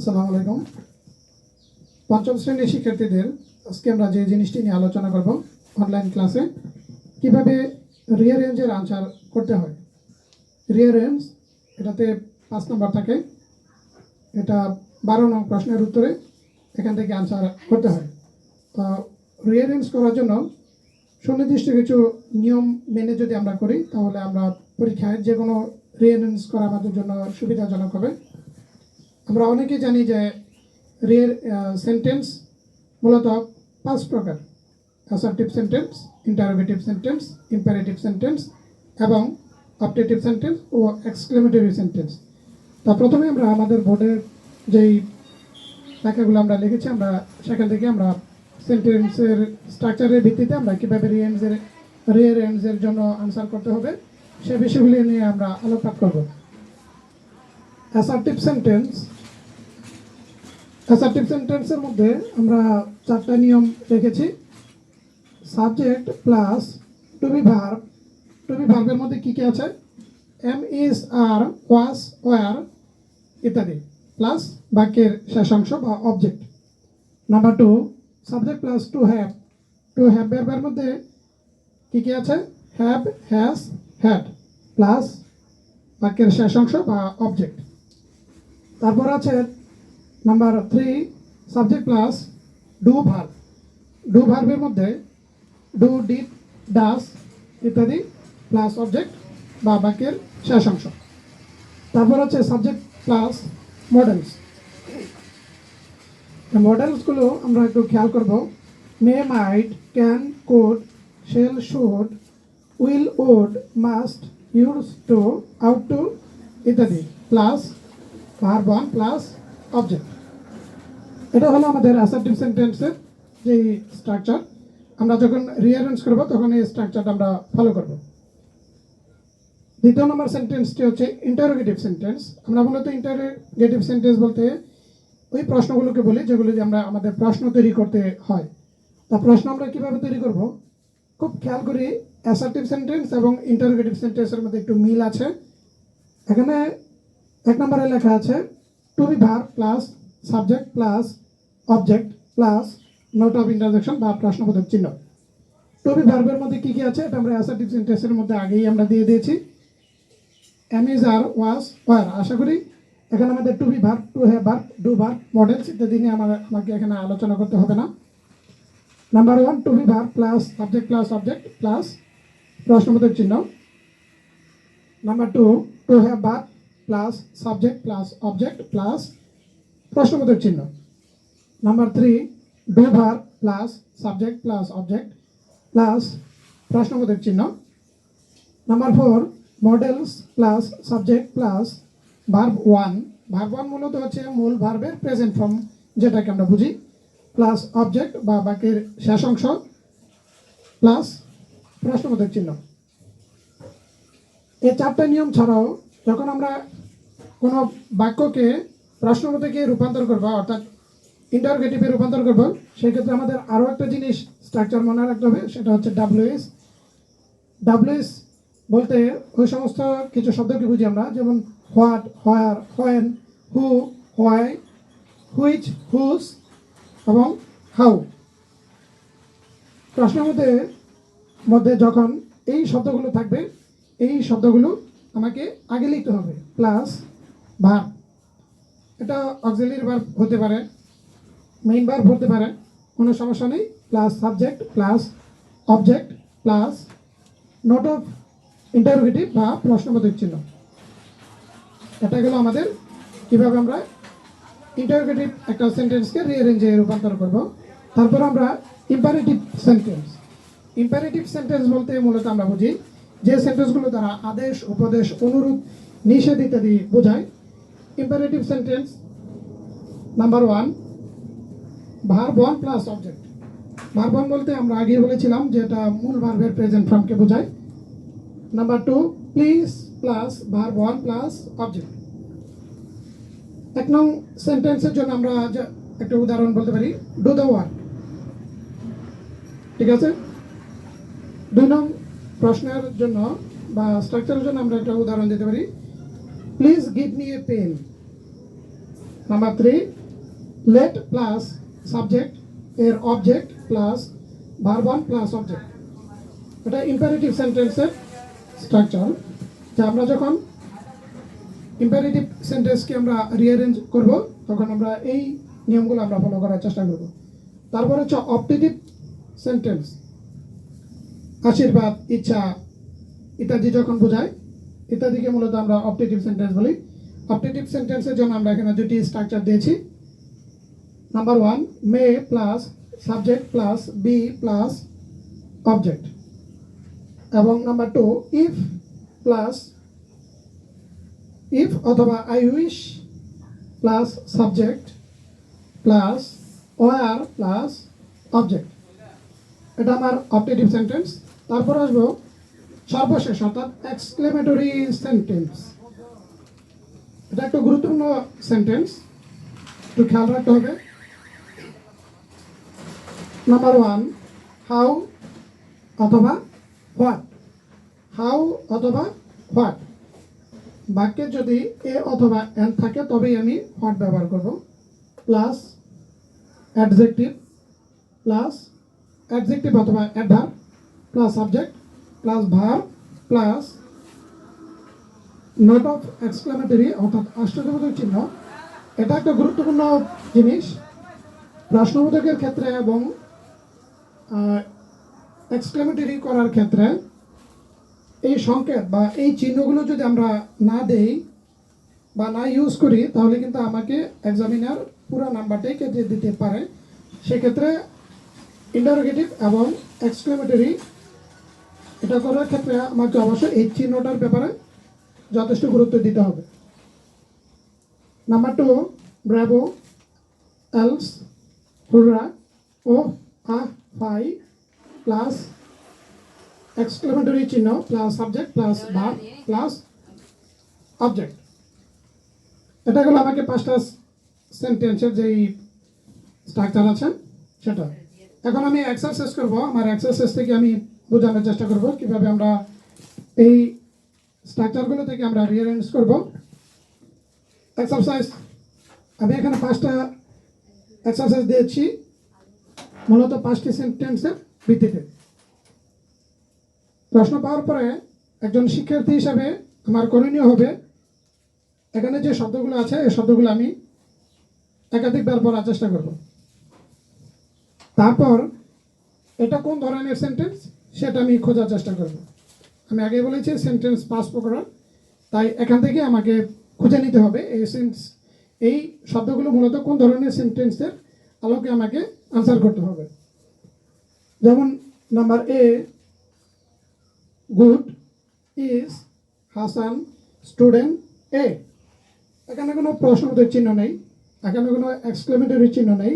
আসসালামু আলাইকুম। পঞ্চম শ্রেণীর শিক্ষার্থীদের আজকে আমরা যে জিনিসটি নিয়ে আলোচনা করব অনলাইন ক্লাসে, কিভাবে রিঅ্যারেঞ্জের আনসার করতে হয়। রিঅ্যারেঞ্জ এটাতে 5 নম্বর থাকে, এটা 12 নং প্রশ্নের উত্তরে এখান থেকে আনসার করতে হয়। তো রিঅ্যারেঞ্জ করার জন্য সুনির্দিষ্ট কিছু নিয়ম মেনে যদি আমরা করি তাহলে আমরা পরীক্ষায় যে কোনো রিঅ্যারেঞ্জ করা আমাদের জন্য সুবিধাজনক হবে। আমরা অনেকেই জানি যে সেন্টেন্স মূলত 5 প্রকার: assertive sentence, interrogative sentence, imperative sentence এবং অবজেক্টিভ সেন্টেন্স ও এক্সক্লেমেটরি সেন্টেন্স। তা প্রথমে আমরা আমাদের বোর্ডের যেই লেখাগুলো আমরা লিখেছি আমরা সেখান থেকে আমরা সেন্টেন্সের স্ট্রাকচারের ভিত্তিতে আমরা কীভাবে রিঅ্যারেঞ্জের জন্য আনসার করতে হবে সে বিষয়গুলি নিয়ে আমরা আলোকপাত করব। অ্যাসার্টিভ সেন্টেন্সের মধ্যে আমরা 4টা নিয়ম রেখেছি। সাবজেক্ট প্লাস টু বি ভার্বের মধ্যে কী কী আছে? Am, is, are, was, were ইত্যাদি, প্লাস বাক্যের শেষাংশ বা object. Number 2, subject plus to have ভার্বের মধ্যে কী কী আছে? হ্যাভ, হ্যাজ, হ্যাড, প্লাস বাক্যের শেষাংশ বা অবজেক্ট। তারপর আছে নাম্বার 3, সাবজেক্ট প্লাস ডু ভার্বের মধ্যে ডু, ডিড, ডাস ইত্যাদি, প্লাস অবজেক্ট বা বাক্যের শেষাংশ। তারপর আছে সাবজেক্ট প্লাস মডেলসগুলো আমরা একটু খেয়াল করব। May, might, can, could, shall, should, will, would, must, use to, ought to ইত্যাদি, প্লাস ভার্ব 1 প্লাস অবজেক্ট। এটা হলো আমাদের অ্যাসার্টিভ সেন্টেন্সের যেই স্ট্রাকচার। আমরা যখন রিঅ্যারেঞ্জ করব তখন এই স্ট্রাকচারটা আমরা ফলো করব। দ্বিতীয় নম্বর সেন্টেন্সটি হচ্ছে ইন্টারোগেটিভ সেন্টেন্স। আমরা মূলত ইন্টারোগেটিভ সেন্টেন্স বলতে ওই প্রশ্নগুলোকে বলি যেগুলো যে আমরা আমাদের প্রশ্ন তৈরি করতে হয়। তা প্রশ্ন আমরা কীভাবে তৈরি করব? খুব খেয়াল করি, অ্যাসার্টিভ সেন্টেন্স এবং ইন্টারোগেটিভ সেন্টেন্সের মধ্যে একটু মিল আছে। এখানে 1 নম্বরে লেখা আছে to be verb plus subject plus object plus note of interjection বা প্রশ্নবোধক চিহ্ন। টু বি ভার্বের মধ্যে কী কী আছে এটা আমরা অ্যাসার্টিভ সেন্টেন্সের মধ্যে আগেই আমরা দিয়ে দিয়েছি। Am, is, are, was, were. আশা করি এখানে আমাদের to be verb, to have verb, do verb, modals ইত্যাদি নিয়ে আমাকে এখানে আলোচনা করতে হবে না। Number 1, to be verb plus subject plus object plus প্রশ্নবোধক চিহ্ন। Number 2, to have verb plus subject plus object plus প্রশ্নবোধক চিহ্ন। Number 3, do verb plus subject plus object plus প্রশ্নবোধক চিহ্ন। Number 4, modals plus subject plus verb 1 মূলত হচ্ছে মূল ভার্বের প্রেজেন্ট ফর্ম যেটাকে আমরা বুঝি, প্লাস অবজেক্ট বা বাক্যের শেষ অংশ প্লাস প্রশ্নবোধক চিহ্ন। এই 4টা নিয়ম ছাড়াও যখন আমরা কোনো বাক্যকে প্রশ্নবোধকে রূপান্তর করব অর্থাৎ ইন্টারোগেটিভে রূপান্তর করব, সেক্ষেত্রে আমাদের আরও একটা জিনিস স্ট্রাকচার মনে রাখতে হবে, সেটা হচ্ছে ডাব্লিউএস বলতে ওই সমস্ত কিছু শব্দকে বুঝি আমরা, যেমন what, where, when, who, why, which, whose এবং হাউ। প্রশ্নের মধ্যে যখন এই শব্দগুলো থাকবে, এই শব্দগুলো আমাকে আগে লিখতে হবে, প্লাস ভার্ব। এটা অক্সিলারি ভার্ব হতে পারে, মেইন ভার্ব হতে পারে, কোনো সমস্যা নেই। Plus subject plus object plus note of interrogative বা প্রশ্নবোধক চিহ্ন। এটা গেল আমাদের কীভাবে আমরা ইন্টারোগেটিভ একটা সেন্টেন্সকে রিঅ্যারেঞ্জে রূপান্তর করব। তারপর আমরা ইম্পারেটিভ সেন্টেন্স বলতে মূলত আমরা বুঝি যে সেন্টেন্সগুলো দ্বারা আদেশ, উপদেশ, অনুরোধ, নিষেধ ইত্যাদি বোঝায়। Imperative sentence number 1, verb 1 plus object. Verb 1 বলতে আমরা আগে বলেছিলাম যে এটা মূল ভার্বের প্রেজেন্ট ফর্মকে বোঝায়। Number 2, please plus verb 1 plus object. 1 নং সেন্টেন্সের জন্য আমরা একটা উদাহরণ বলতে পারি, ডু দ্য ওয়ার্ক। ঠিক আছে। 2 নং প্রশ্নের জন্য বা স্ট্রাকচারের জন্য আমরা একটা উদাহরণ দিতে পারি, please give me a pen. Number 3, let plus subject এর object plus verb one plus object. এটা ইম্পারেটিভ সেন্টেন্সের স্ট্রাকচার, যা আমরা যখন ইম্পারেটিভ সেন্টেন্সকে আমরা রিঅ্যারেঞ্জ করব তখন আমরা এই নিয়মগুলো আমরা ফলো করার চেষ্টা করব। তারপর হচ্ছে অপটেটিভ সেন্টেন্স, আশীর্বাদ, ইচ্ছা ইত্যাদি যখন বোঝায়, ইত্যাদিকে মূলত আমরা অপটেটিভ সেন্টেন্স বলি। অপটেটিভ সেন্টেন্সের জন্য আমরা এখানে দুটি স্ট্রাকচার দিয়েছি। Number one, may plus subject plus be plus object, এবং number two, if plus if অথবা I wish plus subject plus were plus object. এটা আমার অপটেটিভ সেন্টেন্স। তারপর আসবো সর্বশেষ অর্থাৎ এক্সক্লেমেটরি সেন্টেন্স। এটা একটা গুরুত্বপূর্ণ সেন্টেন্স, একটু খেয়াল রাখতে হবে। নাম্বার ওয়ান, হাউ অথবা হোয়াট। হাউ অথবা হোয়াট বাক্যে যদি এ অথবা এন থাকে তবেই আমি হোয়াট ব্যবহার করব, প্লাস অ্যাডজেক্টিভ প্লাস অ্যাডজেক্টিভ অথবা adverb plus subject plus verb plus note of exclamatory অর্থাৎ আশ্চর্যবোধক চিহ্ন। এটা একটা গুরুত্বপূর্ণ জিনিস প্রশ্নবোধকের ক্ষেত্রে এবং এক্সক্লেমেটরি করার ক্ষেত্রে। এই সংকেত বা এই চিহ্নগুলো যদি আমরা না দেই বা না ইউজ করি তাহলে কিন্তু আমাকে এক্সামিনার পুরো নাম্বারটাই কেটে দিতে পারে। সেক্ষেত্রে ইন্টারোগেটিভ এবং এক্সক্লেমেটরি এটা করার ক্ষেত্রে আমাকে অবশ্যই এই চিহ্নটার ব্যাপারে যথেষ্ট গুরুত্ব দিতে হবে। Number two, bravo, alas, hurrah, oh, ah, fie plus exclamatory চিহ্ন plus subject plus verb plus object. এটা হলো আমাকে পাঁচটা সেন্টেন্সের যেই স্ট্রাকচার আছে সেটা। এখন আমি এক্সারসাইজ করব। আমার এক্সারসাইজ থেকে আমি বোঝানোর চেষ্টা করব কিভাবে আমরা এই স্ট্রাকচারগুলো থেকে আমরা রিঅ্যারেঞ্জ করব। এক্সারসাইজ, আমি এখানে পাঁচটা এক্সারসাইজ দিয়েছি মূলত পাঁচটি সেন্টেন্সের ভিত্তিতে। প্রশ্ন পাওয়ার পরে একজন শিক্ষার্থী হিসাবে আমার করণীয় হবে এখানে যে শব্দগুলো আছে এই শব্দগুলো আমি একাধিকবার পড়ার চেষ্টা করব। তারপর এটা কোন ধরনের সেন্টেন্স সেটা আমি খোঁজার চেষ্টা করব। আমি আগে বলেছি সেন্টেন্স পাঁচ প্রকার, তাই এখান থেকে আমাকে খুঁজে নিতে হবে এই শব্দগুলো মূলত কোন ধরনের সেন্টেন্সের আলোকে আমাকে আনসার করতে হবে। যেমন number A, good is Hasan student a. এখানে কোনো প্রশ্নবোধক চিহ্ন নেই, এখানে কোনো এক্সক্লেমেটরি চিহ্ন নেই,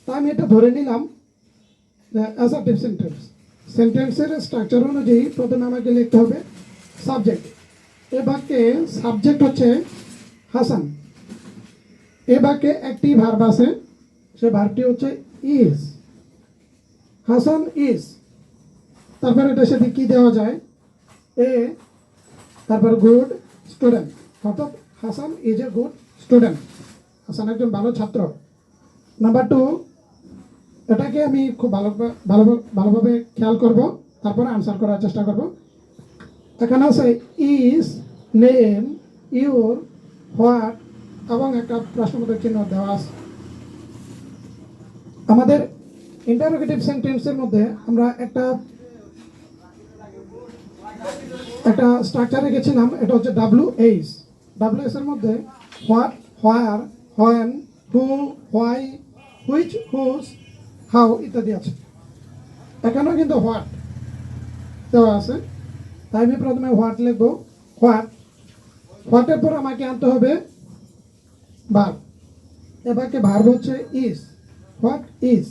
তাই আমি এটা ধরে নিলাম অ্যাসার্টিভ সেন্টেন্স। সেন্টেন্সের স্ট্রাকচার অনুযায়ী প্রথমে আমাকে লিখতে হবে সাবজেক্ট। এ বাক্যে সাবজেক্ট হচ্ছে হাসান। এ বাক্যে একটি ভার্ব আছে, সে ভার্বটি হচ্ছে ইজ। হাসান ইজ, তারপরে এটার সাথে কি দেওয়া যায়, এ, তারপর গুড স্টুডেন্ট, অর্থাৎ Hasan is a good student. Hasan একজন ভালো ছাত্র। নাম্বার টু, এটাকে আমি খুব ভালোভাবে খেয়াল করব, তারপরে আনসার করার চেষ্টা করব। এখানে আছে ইজ, নেম, ইউর, হোয়াট এবং একটা প্রশ্নবোধক চিহ্ন দেওয়া আছে। আমাদের ইন্টারোগেটিভ সেন্টেন্সের মধ্যে আমরা একটা স্ট্রাকচার রেখেছিলাম, এটা হচ্ছে WH। WH এর মধ্যে what, where, when, who, why, which, whose, how ইত্যাদি আছে। এখানেও কিন্তু হোয়াট দেওয়া আছে, তাই আমি প্রথমে হোয়াট লিখব। হোয়াটের পর আমাকে আনতে হবে ভার্ব। এবারকে ভার্ব হচ্ছে ইজ, হোয়াট ইজ।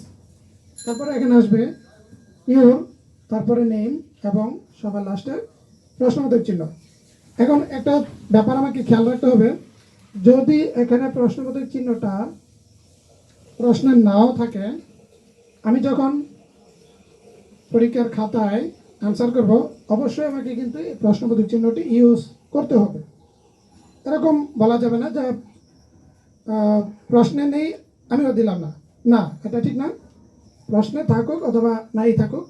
তারপরে এখানে আসবে ইউর, তারপরে নেম এবং সবার লাস্টে প্রশ্নবোধক চিহ্ন। এখন একটা ব্যাপার আমাকে খেয়াল রাখতে হবে, যদি এখানে প্রশ্নবোধক চিহ্নটা প্রশ্নে নাও থাকে, আমি যখন পরীক্ষার খাতায় আনসার করব অবশ্যই আমাকে কিন্তু এই প্রশ্নবোধক চিহ্নটি ইউজ করতে হবে। এরকম বলা যাবে না যে প্রশ্নে নেই আমিও দিলাম না, না এটা ঠিক না। প্রশ্নে থাকুক অথবা নাই থাকুক,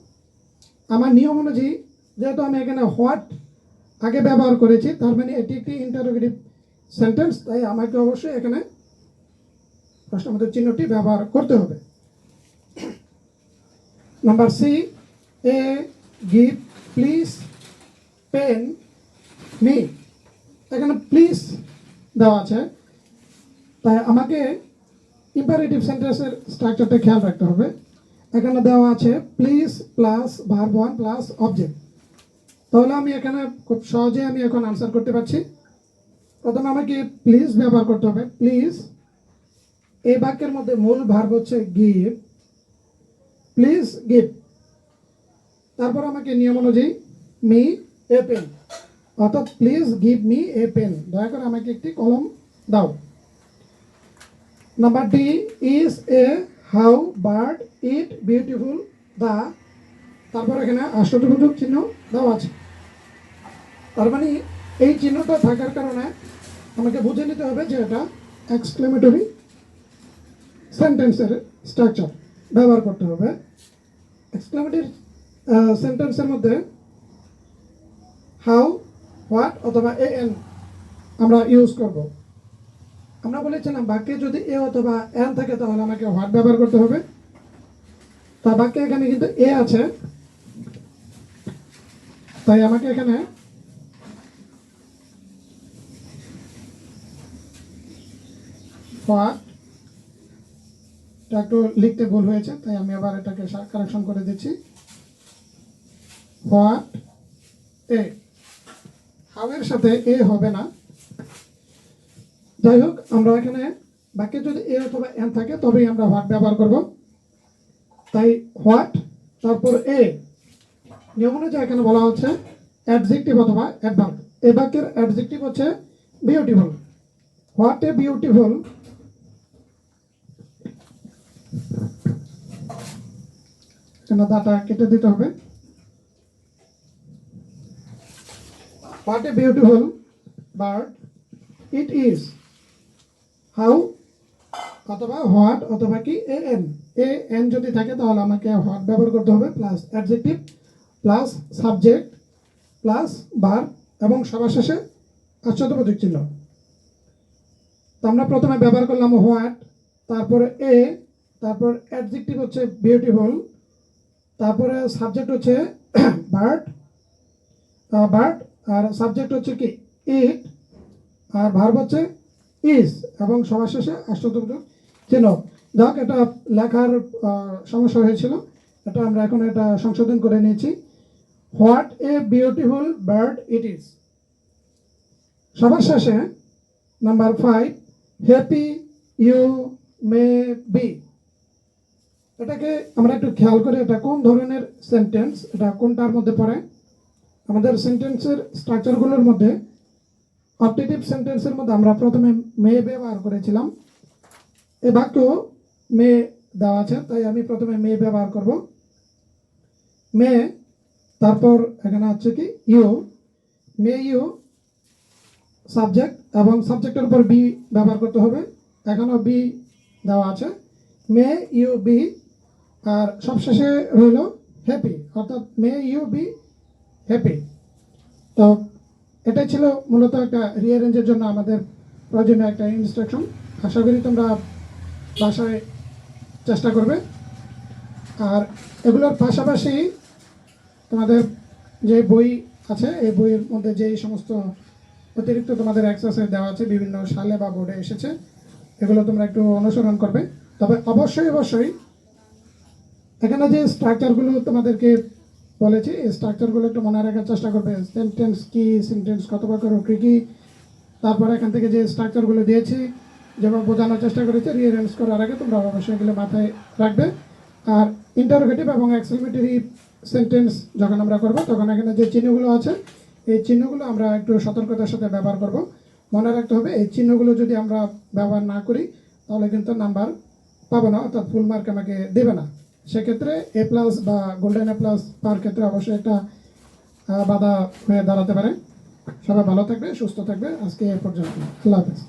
আমার নিয়ম অনুযায়ী যেহেতু আমি এখানে হোয়াট আগে ব্যবহার করেছি, তার মানে এটি একটি ইন্টারোগেটিভ সেন্টেন্স, তাই আমাকে অবশ্যই এখানে প্রশ্নবোধক চিহ্নটি ব্যবহার করতে হবে। Number C, A give please pen me. এখানে প্লিজ দেওয়া আছে, তাই আমাকে ইম্পারেটিভ সেন্টেন্সের স্ট্রাকচারটা খেয়াল রাখতে হবে। এখানে দেওয়া আছে please plus verb one plus object. তাহলে আমি এখানে খুব সহজে আমি এখন আনসার করতে পারছি। প্রথমে আমাকে প্লিজ ব্যবহার করতে হবে। প্লিজ, এই বাক্যের মধ্যে মূল ভার্ব হচ্ছে গিভ, প্লিজ গিভ। তারপর আমাকে নিয়ম অনুযায়ী মি এ পেন, অর্থাৎ please give me a pen, দয়া করে আমাকে একটি কলম দাও। Number D, is a how bird it beautiful the. তারপর এখানে আশ্চর্যবোধক চিহ্ন দেওয়া আছে। তার মানে এই চিহ্নটা থাকার কারণে আমাকে বুঝে নিতে হবে যে এটা এক্সক্লেমেটরি সেন্টেন্সের স্ট্রাকচার ব্যবহার করতে হবে। এক্সক্লেমেটরি সেন্টেন্সের মধ্যে হাউ, হোয়াট অথবা এ এন আমরা ইউজ করব। আমরা বলেছিলাম বাক্যে যদি এ অথবা এন থাকে তাহলে আমাকে হোয়াট ব্যবহার করতে হবে। তা বাক্যে এখানে কিন্তু এ আছে, তাই আমাকে এখানে হোয়াট, এটা একটু লিখতে ভুল হয়েছে, তাই আমি আবার এটাকে কারেকশন করে দিচ্ছি। হোয়াট এ, হাউ এর সাথে এ হবে না। যাই হোক, আমরা এখানে বাক্যে যদি এ অথবা এন থাকে তবেই আমরা হোয়াট ব্যবহার করব। তাই হোয়াট তারপর এ, নিয়ম অনুযায়ী এখানে বলা হচ্ছে অ্যাডজেক্টিভ অথবা অ্যাডভার্ব। এই বাক্যের অ্যাডজেক্টিভ হচ্ছে বিউটিফুল। হোয়াট এ বিউটিফুল, এখানে দাটা কেটে দিতে হবে। What a beautiful bird it is, how অথবা হোয়াট অথবা কি এ এন। এ এন যদি থাকে তাহলে আমাকে হোয়াট ব্যবহার করতে হবে, plus adjective plus subject plus verb এবং সবার শেষে আশ্চর্যবোধক চিহ্ন। তো আমরা প্রথমে ব্যবহার করলাম হোয়াট, তারপরে এ, তারপর অ্যাডজেক্টিভ হচ্ছে বিউটিফুল, তারপরে সাবজেক্ট হচ্ছে বার্ড, বার্ড আর সাবজেক্ট হচ্ছে কি ইট, আর ভার্ব হচ্ছে ইজ এবং সবার শেষে আশ্চর্যবোধক চিহ্ন। যাক, এটা লেখার সমস্যা হয়েছিল, এটা আমরা এখন এটা সংশোধন করে নিয়েছি। What a beautiful bird it is. সবার শেষে number 5, happy you may be. এটাকে আমরা একটু খেয়াল করে, এটা কোন ধরনের সেন্টেন্স, এটা কোনটার মধ্যে পড়ে। আমাদের সেন্টেন্সের স্ট্রাকচারগুলোর মধ্যে অপটেটিভ সেন্টেন্সের মধ্যে আমরা প্রথমে মে ব্যবহার করেছিলাম। এ বাক্য মে দেওয়া আছে, তাই আমি প্রথমে মে ব্যবহার করব। মে, তারপর এখানে হচ্ছে কি ইউ, মে ইউ সাবজেক্ট এবং সাবজেক্টের উপর বি ব্যবহার করতে হবে। এখানেও বি দেওয়া আছে, মে ইউ বি। আর সবশেষে রইল হ্যাপি, অর্থাৎ মে ইউ বি হ্যাপি। তো এটাই ছিল মূলত একটা রিঅ্যারেঞ্জের জন্য আমাদের প্রয়োজনীয় একটা ইনস্ট্রাকশন। আশা করি তোমরা বাসায় চেষ্টা করবে। আর এগুলোর পাশাপাশি তোমাদের যে বই আছে, এই বইয়ের মধ্যে যেই সমস্ত অতিরিক্ত তোমাদের এক্সারসাইজ দেওয়া আছে বিভিন্ন সালে বা বোর্ডে এসেছে, এগুলো তোমরা একটু অনুসরণ করবে। তবে অবশ্যই অবশ্যই এখানে যে স্ট্রাকচারগুলো তোমাদেরকে বলেছি, এই স্ট্রাকচারগুলো একটু মনে রাখার চেষ্টা করবে। সেন্টেন্স কি, সেন্টেন্স কত প্রকার, কী, তারপরে এখান থেকে যে স্ট্রাকচারগুলো দিয়েছি যেভাবে বোঝানোর চেষ্টা করেছি, রিঅ্যারেঞ্জ করার আগে তোমরা অবশ্যই এগুলো মাথায় রাখবে। আর ইন্টারোগেটিভ এবং এক্সক্লেমেটরি সেন্টেন্স যখন আমরা করব তখন এখানে যে চিহ্নগুলো আছে, এই চিহ্নগুলো আমরা একটু সতর্কতার সাথে ব্যবহার করব। মনে রাখতে হবে এই চিহ্নগুলো যদি আমরা ব্যবহার না করি তাহলে কিন্তু নাম্বার পাবো না, অর্থাৎ ফুল মার্ক আমাকে দেবে না। সেক্ষেত্রে এ প্লাস বা গোল্ডেন এ প্লাস পাওয়ার ক্ষেত্রে অবশ্যই একটা বাধা হয়ে দাঁড়াতে পারে। সবাই ভালো থাকবে, সুস্থ থাকবে। আজকে এ পর্যন্ত, আল্লাহ হাফেজ।